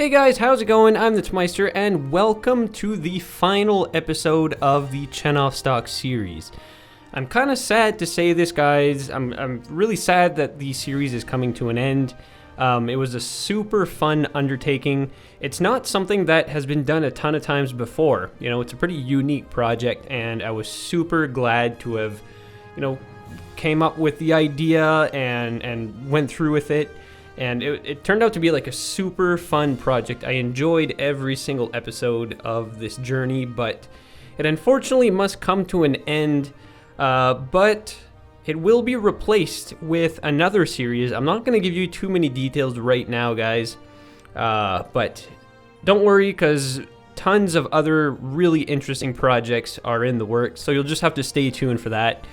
Hey guys, how's it going? I'm the Tchenovstok, and welcome to the final episode of the Tchenovstok series. I'm kind of sad to say this, guys. I'm really sad that the series is coming to an end. It was a super fun undertaking. It's not something that has been done a ton of times before. You know, it's a pretty unique project, and I was super glad to have, came up with the idea and went through with it. And it turned out to be like a super fun project. I enjoyed every single episode of this journey, but it unfortunately must come to an end. But it will be replaced with another series. I'm not going to give you too many details right now, guys. But don't worry, because tons of other really interesting projects are in the works. So you'll just have to stay tuned for that.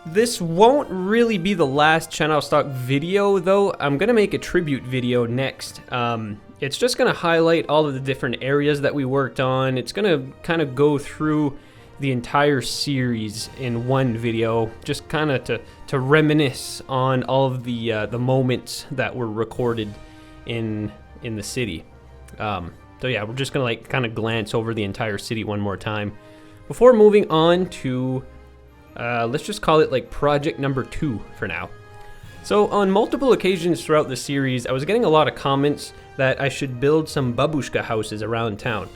This won't really be the last Tchenovstok video, though. I'm going to make a tribute video next. It's just going to highlight all of the different areas that we worked on. It's going to kind of go through the entire series in one video, just kind of to reminisce on all of the moments that were recorded in the city. So yeah, we're just going to kind of glance over the entire city one more time before moving on to let's just call it project number 2 for now. So on multiple occasions throughout the series, I was getting a lot of comments that I should build some Babushka houses around town.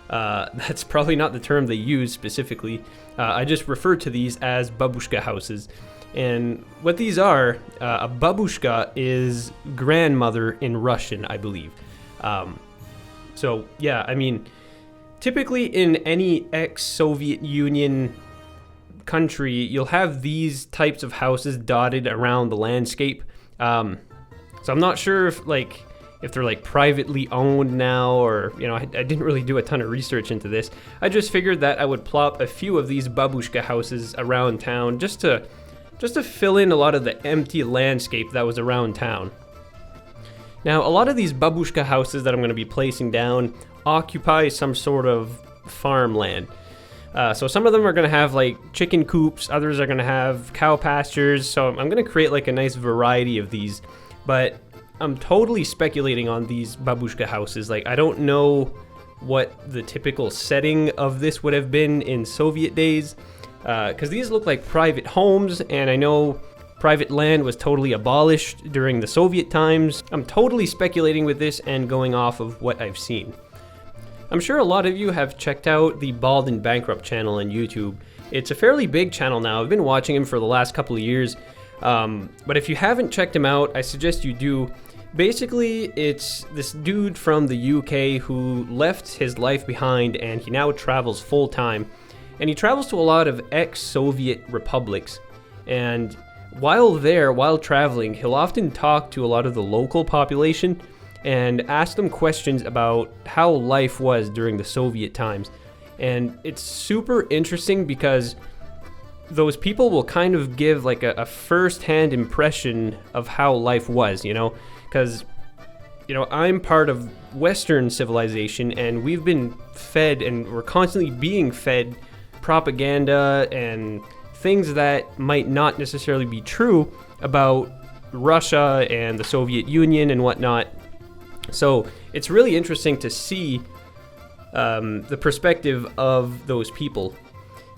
That's probably not the term they use specifically. I just refer to these as Babushka houses. And what these are, a Babushka is grandmother in Russian, I believe. So yeah, I mean, typically in any ex-Soviet Union country, you'll have these types of houses dotted around the landscape. So I'm not sure if they're privately owned now, or I didn't really do a ton of research into this. I just figured that I would plop a few of these Babushka houses around town just to fill in a lot of the empty landscape that was around town. Now, a lot of these Babushka houses that I'm going to be placing down occupy some sort of farmland. So some of them are going to have chicken coops, others are going to have cow pastures, so I'm going to create a nice variety of these, but I'm totally speculating on these Babushka houses. I don't know what the typical setting of this would have been in Soviet days, because these look like private homes, and I know private land was totally abolished during the Soviet times. I'm totally speculating with this and going off of what I've seen. I'm sure a lot of you have checked out the Bald and Bankrupt channel on YouTube. It's a fairly big channel now. I've been watching him for the last couple of years. But if you haven't checked him out, I suggest you do. Basically, it's this dude from the UK who left his life behind, and he now travels full time. And he travels to a lot of ex-Soviet republics. And while traveling, he'll often talk to a lot of the local population and ask them questions about how life was during the Soviet times. And it's super interesting because those people will kind of give a first-hand impression of how life was, because I'm part of Western civilization, and we've been fed, and we're constantly being fed propaganda and things that might not necessarily be true about Russia and the Soviet Union and whatnot. So it's really interesting to see the perspective of those people.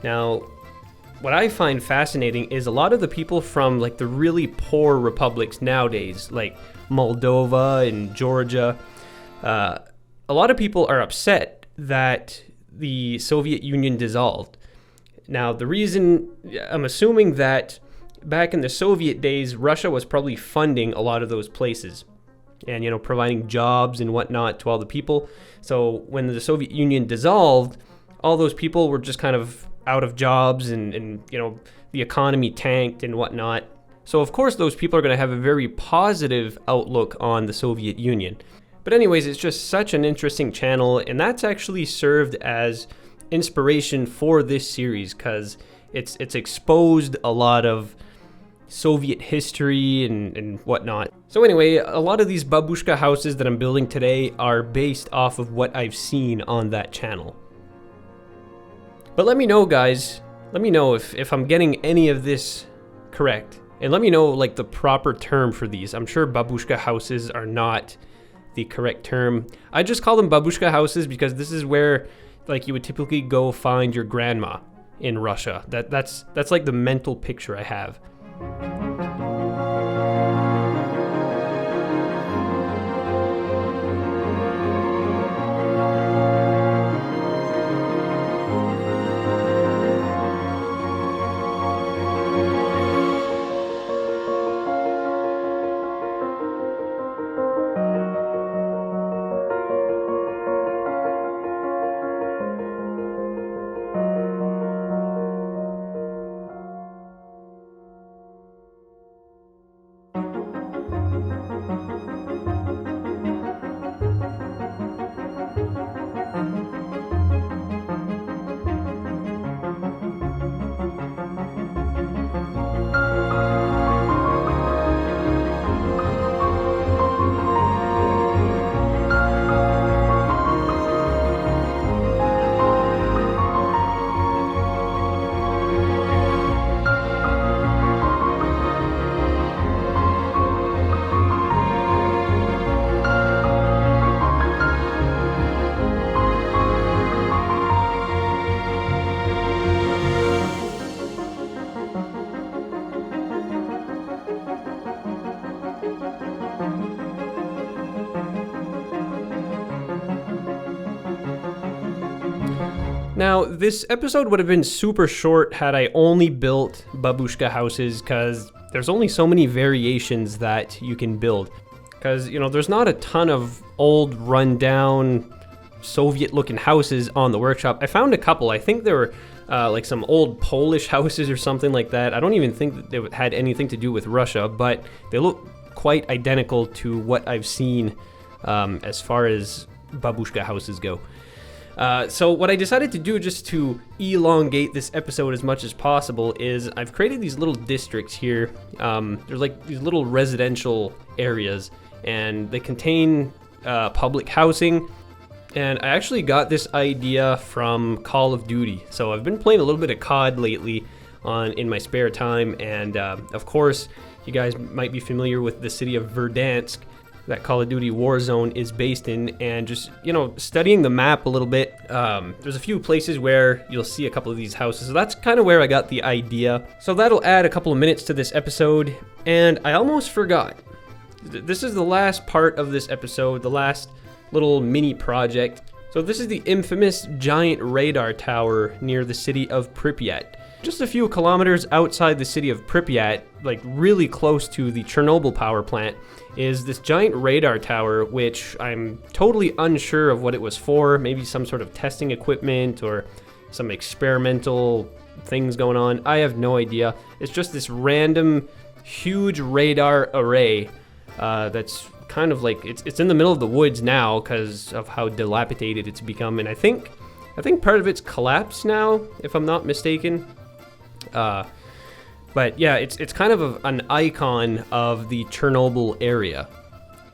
Now, what I find fascinating is a lot of the people from the really poor republics nowadays, like Moldova and Georgia, a lot of people are upset that the Soviet Union dissolved. Now, the reason, I'm assuming that back in the Soviet days, Russia was probably funding a lot of those places and, providing jobs and whatnot to all the people. So when the Soviet Union dissolved, all those people were just kind of out of jobs, and the economy tanked and whatnot. So of course those people are going to have a very positive outlook on the Soviet Union. But anyways, it's just such an interesting channel, and that's actually served as inspiration for this series, because it's exposed a lot of Soviet history and whatnot. So anyway, a lot of these Babushka houses that I'm building today are based off of what I've seen on that channel. But let me know, guys. Let me know if I'm getting any of this correct. And let me know the proper term for these. I'm sure Babushka houses are not the correct term. I just call them babushka houses because this is where like you would typically go find your grandma in Russia. That's like the mental picture I have. Now, this episode would have been super short had I only built babushka houses, because there's only so many variations that you can build. Because, you know, there's not a ton of old, rundown, Soviet-looking houses on the workshop. I found a couple. I think there were like some old Polish houses or something like that. I don't even think that they had anything to do with Russia, but they look quite identical to what I've seen as far as babushka houses go. So what I decided to do, just to elongate this episode as much as possible, is I've created these little districts here. There's like these little residential areas, and they contain public housing. And I actually got this idea from Call of Duty. So I've been playing a little bit of COD lately in my spare time, and of course, you guys might be familiar with the city of Verdansk that Call of Duty Warzone is based in, and just, you know, studying the map a little bit, there's a few places where you'll see a couple of these houses, so that's kind of where I got the idea. So that'll add a couple of minutes to this episode, and I almost forgot. This is the last part of this episode, the last little mini project. So this is the infamous giant radar tower near the city of Pripyat. Just a few kilometers outside the city of Pripyat, like really close to the Chernobyl power plant, is this giant radar tower, which I'm totally unsure of what it was for. Maybe some sort of testing equipment or some experimental things going on. I have no idea. It's just this random huge radar array that's kind of like, it's in the middle of the woods now because of how dilapidated it's become, and I think part of it's collapsed now, if I'm not mistaken. But yeah, it's kind of an icon of the Chernobyl area.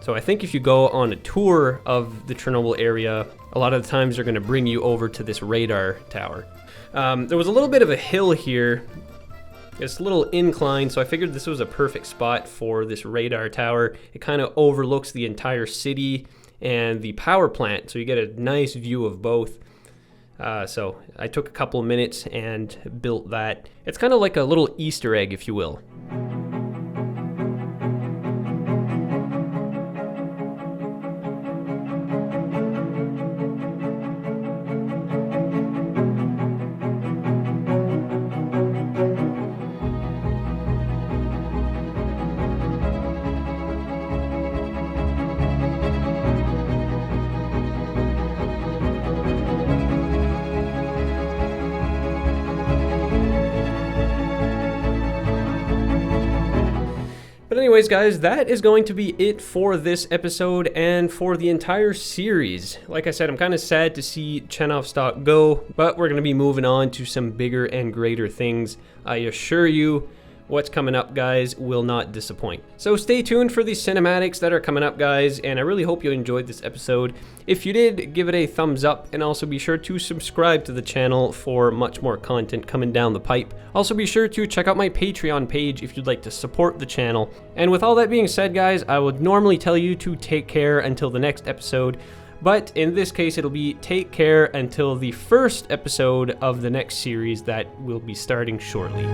So I think if you go on a tour of the Chernobyl area, a lot of the times they're going to bring you over to this radar tower. There was a little bit of a hill here. It's a little incline, so I figured this was a perfect spot for this radar tower. It kind of overlooks the entire city and the power plant, so you get a nice view of both. So I took a couple of minutes and built that. It's kind of like a little Easter egg, if you will. But anyways, guys, that is going to be it for this episode and for the entire series. Like I said, I'm kind of sad to see Tchenovstok go, but we're going to be moving on to some bigger and greater things, I assure you. what's coming up, guys, will not disappoint. So stay tuned for the cinematics that are coming up, guys, and I really hope you enjoyed this episode. If you did, give it a thumbs up, and also be sure to subscribe to the channel for much more content coming down the pipe. Also be sure to check out my Patreon page if you'd like to support the channel. And with all that being said, guys, I would normally tell you to take care until the next episode, but in this case, it'll be take care until the first episode of the next series that will be starting shortly.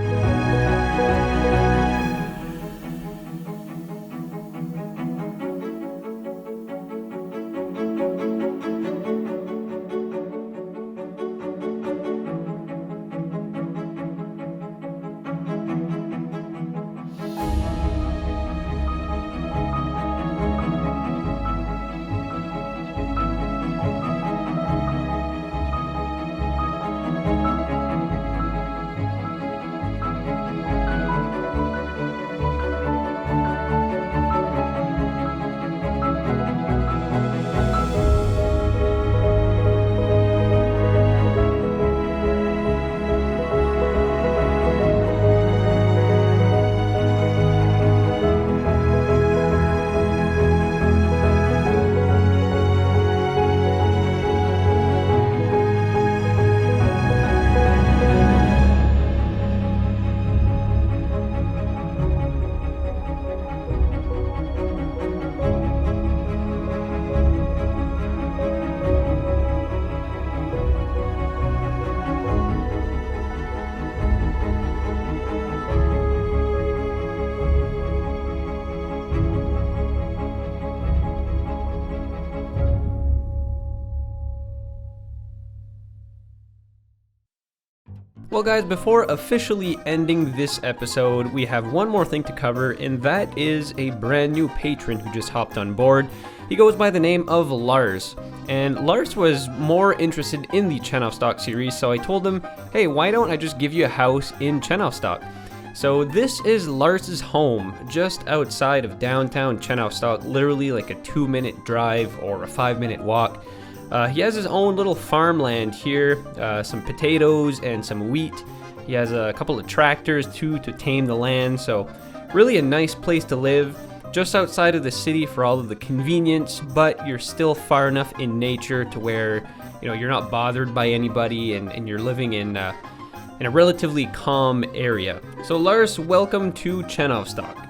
Well, guys, before officially ending this episode, we have one more thing to cover, and that is a brand new patron who just hopped on board. He goes by the name of Lars, and Lars was more interested in the Tchenovstok series, so I told him, hey, why don't I just give you a house in Tchenovstok? So this is Lars's home, just outside of downtown Tchenovstok, literally like a 2-minute drive or a 5-minute walk. He has his own little farmland here, some potatoes and some wheat. He has a couple of tractors too to tame the land, so really a nice place to live, just outside of the city for all of the convenience, but you're still far enough in nature to where, you know, you're not bothered by anybody, and you're living in a relatively calm area. So Lars, welcome to Tchenovstok.